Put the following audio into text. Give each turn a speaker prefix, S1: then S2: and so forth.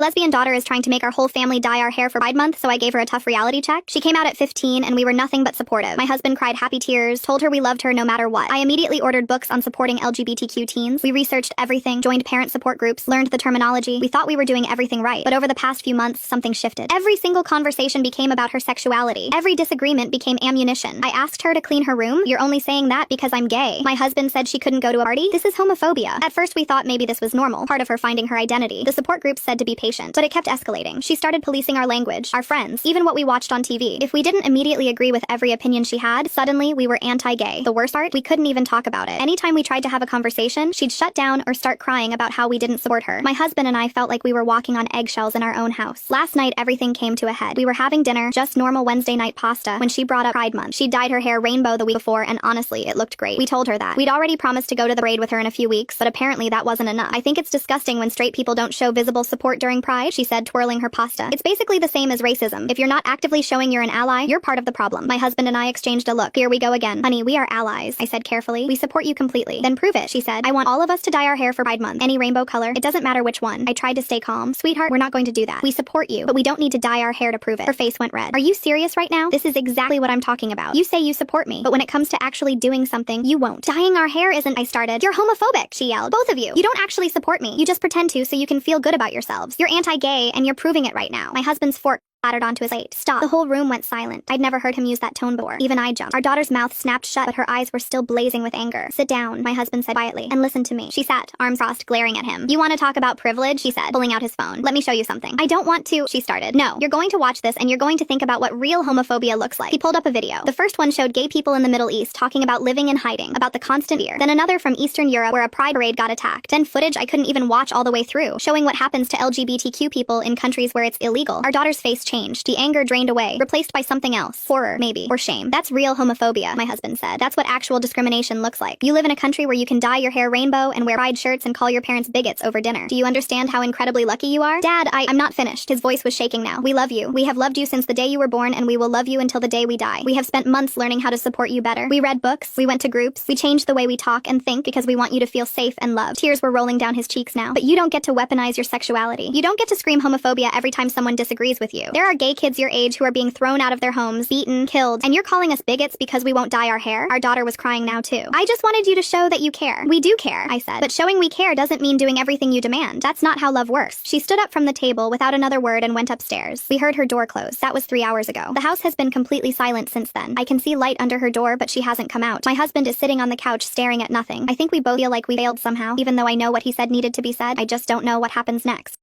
S1: Lesbian daughter is trying to make our whole family dye our hair for Pride Month, so I gave her a tough reality check. She came out at 15 and we were nothing but supportive. My husband cried happy tears, told her we loved her no matter what. I immediately ordered books on supporting LGBTQ teens. We researched everything, joined parent support groups, learned the terminology. We thought we were doing everything right. But over the past few months, something shifted. Every single conversation became about her sexuality. Every disagreement became ammunition. I asked her to clean her room. You're only saying that because I'm gay. My husband said she couldn't go to a party. This is homophobia. At first we thought maybe this was normal, part of her finding her identity. The support groups said to be patient, but it kept escalating. She started policing our language, our friends, even what we watched on TV. If we didn't immediately agree with every opinion she had, suddenly we were anti-gay. The worst part, we couldn't even talk about it. Anytime we tried to have a conversation, she'd shut down or start crying about how we didn't support her. My husband and I felt like we were walking on eggshells in our own house. Last night, everything came to a head. We were having dinner, just normal Wednesday night pasta, when she brought up Pride Month. She dyed her hair rainbow the week before, and honestly, it looked great. We told her that. We'd already promised to go to the parade with her in a few weeks, but apparently that wasn't enough. I think it's disgusting when straight people don't show visible support during Pride, she said, twirling her pasta. It's basically the same as racism. If you're not actively showing you're an ally, you're part of the problem. My husband and I exchanged a look. Here we go again. Honey, we are allies, I said carefully. We support you completely. Then prove it, she said. I want all of us to dye our hair for Pride Month. Any rainbow color. It doesn't matter which one. I tried to stay calm. Sweetheart, we're not going to do that. We support you, but we don't need to dye our hair to prove it. Her face went red. Are you serious right now? This is exactly what I'm talking about. You say you support me, but when it comes to actually doing something, you won't. Dyeing our hair isn't, I started. You're homophobic, she yelled. Both of you. You don't actually support me. You just pretend to so you can feel good about yourselves. You're anti-gay and you're proving it right now. My husband's fork clattered onto his plate. Stop. The whole room went silent. I'd never heard him use that tone before. Even I jumped. Our daughter's mouth snapped shut, but her eyes were still blazing with anger. Sit down, my husband said quietly, and listen to me. She sat, arms crossed, glaring at him. You want to talk about privilege? She said, pulling out his phone. Let me show you something. I don't want to, she started. No, you're going to watch this and you're going to think about what real homophobia looks like. He pulled up a video. The first one showed gay people in the Middle East talking about living in hiding, about the constant fear. Then another from Eastern Europe where a pride parade got attacked. Then footage I couldn't even watch all the way through, showing what happens to LGBTQ people in countries where it's illegal. Our daughter's face changed. The anger drained away, replaced by something else. Horror, maybe, or shame. That's real homophobia, my husband said. That's what actual discrimination looks like. You live in a country where you can dye your hair rainbow and wear pride shirts and call your parents bigots over dinner. Do you understand how incredibly lucky you are? Dad, I'm not finished. His voice was shaking now. We love you. We have loved you since the day you were born and we will love you until the day we die. We have spent months learning how to support you better. We read books, we went to groups, we changed the way we talk and think because we want you to feel safe and loved. Tears were rolling down his cheeks now. But you don't get to weaponize your sexuality. You don't get to scream homophobia every time someone disagrees with you. There are gay kids your age who are being thrown out of their homes, beaten, killed, and you're calling us bigots because we won't dye our hair? Our daughter was crying now too. I just wanted you to show that you care. We do care, I said. But showing we care doesn't mean doing everything you demand. That's not how love works. She stood up from the table without another word and went upstairs. We heard her door close. That was 3 hours ago. The house has been completely silent since then. I can see light under her door, but she hasn't come out. My husband is sitting on the couch staring at nothing. I think we both feel like we failed somehow. Even though I know what he said needed to be said, I just don't know what happens next.